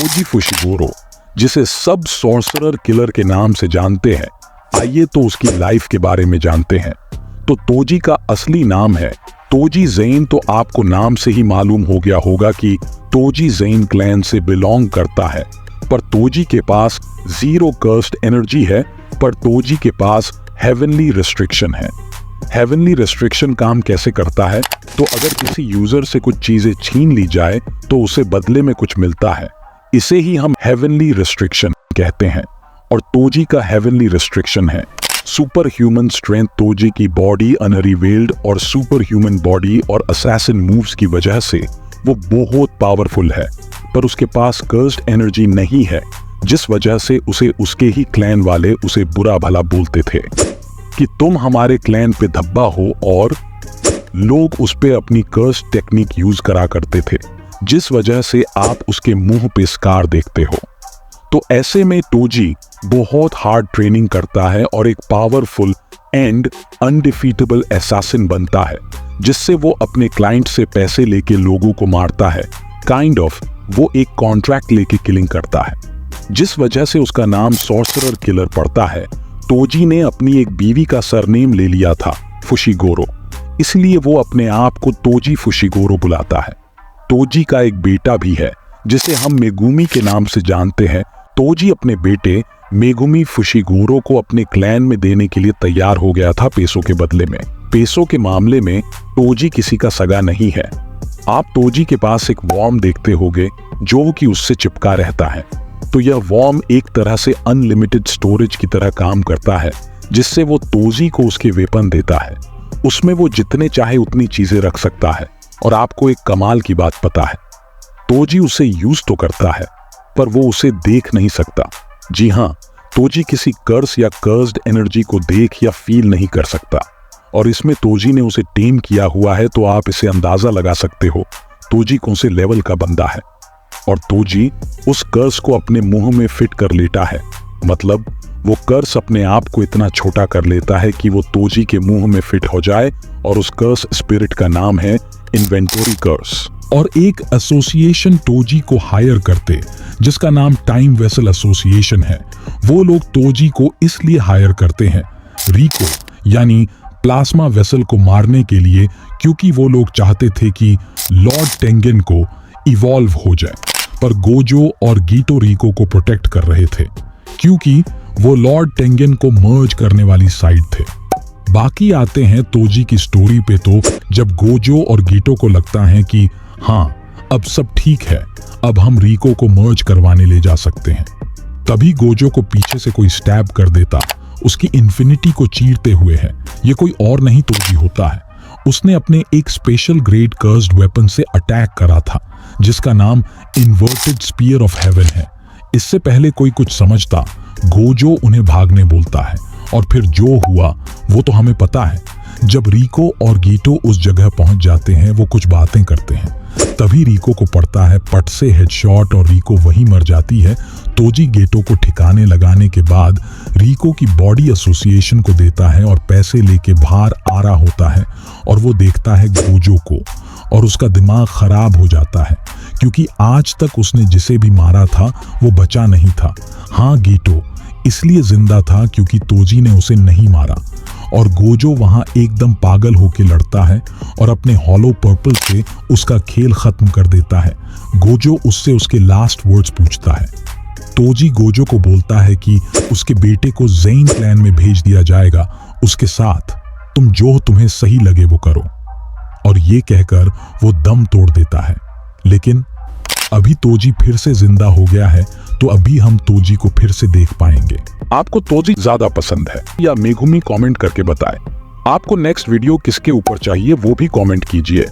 Toji Fushiguro, जिसे सब sorcerer killer के नाम से जानते हैं, आइए तो उसकी लाइफ के बारे में जानते हैं। तो तोजी का असली नाम है तोजी ज़ेन। तो आपको नाम से ही मालूम हो गया होगा कि तोजी ज़ेन क्लैन से बिलोंग करता है। पर तोजी के पास 0 कर्स्ड एनर्जी है, पर तोजी के पास हेवनली रिस्ट्रिक्शन है। हेवनली रिस्ट्रिक्शन काम कैसे करता है? तो अगर किसी यूजर से कुछ चीजें छीन ली जाए तो उसे बदले में कुछ मिलता है, इसे ही हम हेवनली रिस्ट्रिक्शन कहते हैं। और तोजी का हेवनली रिस्ट्रिक्शन है सुपर ह्यूमन स्ट्रेंथ। तोजी की बॉडी अनरिवेल्ड और सुपर ह्यूमन बॉडी और असैसिन मूव्स की वजह से वो बहुत पावरफुल है, पर उसके पास कर्स्ड एनर्जी नहीं है, जिस वजह से उसे उसके ही क्लैन वाले उसे बुरा भला बोलते थे कि तुम हमारे क्लैन पे धब्बा हो, और लोग उस पे अपनी कर्स्ड टेक्निक यूज करा करते थे, जिस वजह से आप उसके मुंह पे स्कार देखते हो। तो ऐसे में तोजी बहुत हार्ड ट्रेनिंग करता है और एक पावरफुल एंड अनडिफीटेबल असैसिन बनता है, जिससे वो अपने क्लाइंट से पैसे लेके लोगों को मारता है। काइंड ऑफ वो एक कॉन्ट्रैक्ट लेके किलिंग करता है, जिस वजह से उसका नाम सॉर्सरर किलर पड़ता है। तोजी ने अपनी एक बीवी का सरनेम ले लिया था फुशिगोरो, इसलिए वो अपने आप को तोजी फुशिगोरो बुलाता है। तोजी का एक बेटा भी है जिसे हम मेगुमी के नाम से जानते हैं। तोजी अपने बेटे मेगुमी फुशिगोरो को अपने क्लैन में देने के लिए तैयार हो गया था पैसों के बदले में। पैसों के मामले में तोजी किसी का सगा नहीं है। आप तोजी के पास एक वॉर्म देखते होंगे जो कि उससे चिपका रहता है। तो यह वॉर्म एक तरह से अनलिमिटेड स्टोरेज की तरह काम करता है, जिससे वो तोजी को उसके वेपन देता है। उसमें वो जितने चाहे उतनी चीजें रख सकता है। और आपको एक कमाल की बात पता है, तोजी उसे यूज तो करता है, पर वो उसे देख नहीं सकता। जी हाँ, तोजी किसी कर्स या कर्स्ड एनर्जी को देख या फील नहीं कर सकता। और इसमें तोजी ने उसे टेम किया हुआ है, तो आप इसे अंदाजा लगा सकते हो तोजी कौन से लेवल का बंदा है। और तोजी उस कर्स को अपने मुंह में फिट कर लेता है, मतलब वो कर्स अपने आप को इतना छोटा कर लेता है कि वो तोजी के मुंह में फिट हो जाए। और उस कर्स स्पिरिट का नाम है इन्वेंटोरी कर्स। और एक एसोसिएशन तोजी को हायर करते, जिसका नाम टाइम वेसल एसोसिएशन है। वो लोग तोजी को इसलिए हायर करते हैं रिको यानी प्लाज्मा वेसल को मारने के लिए, क्योंकि वो लोग चाहते थे कि लॉर्ड टेंगेन को इवॉल्व हो जाए। पर गोजो और गीटो रिको को प्रोटेक्ट कर रहे थे, क्योंकि वो लॉर्ड टेंगेन को मर्ज करने वाली साइड थे। बाकी आते हैं तोजी की स्टोरी पे। तो जब गोजो और गीटो को लगता है कि हाँ, अब सब ठीक है, अब हम रिको को मर्ज करवाने ले जा सकते हैं, तभी गोजो को पीछे से कोई स्टैब कर देता, उसकी इन्फिनिटी को चीरते हुए है। ये कोई और नहीं तोजी होता है। उसने अपने एक स्पेशल ग्रेड कर्स्ड वेपन से अटैक करा था, जिसका नाम इन्वर्टेड स्पीयर ऑफ हेवन है। इससे पहले कोई कुछ समझता, गोजो उन्हें भागने बोलता है, और फिर जो हुआ वो तो हमें पता है। जब रिको और गीटो उस जगह पहुंच जाते हैं, वो कुछ बातें करते हैं, तभी रिको को पड़ता है पट से हेडशॉट और रिको वहीं मर जाती है। तोजी गेटो को ठिकाने लगाने के बाद रिको की बॉडी एसोसिएशन को देता है और पैसे लेके बाहर आ रहा होता है, और वो देखता है गोजो को, और उसका दिमाग खराब हो जाता है, क्योंकि आज तक उसने जिसे भी मारा था वो बचा नहीं था। हाँ, गीटो इसलिए जिंदा था क्योंकि तोजी ने उसे नहीं मारा। और गोजो वहां एकदम पागल होके लड़ता है और अपने हॉलो पर्पल से उसका खेल खत्म कर देता है। गोजो उससे उसके लास्ट वर्ड्स पूछता है। तोजी गोजो को बोलता है कि उसके बेटे को ज़ेन क्लैन में भेज दिया जाएगा, उसके साथ तुम जो तुम्हें सही लगे वो करो। और ये कहकर वो दम तोड़ देता है। लेकिन अभी तोजी फिर से जिंदा हो गया है, तो अभी हम तोजी को फिर से देख पाएंगे। आपको तोजी ज्यादा पसंद है या मेगुमी? कमेंट करके बताएं। आपको नेक्स्ट वीडियो किसके ऊपर चाहिए वो भी कमेंट कीजिए।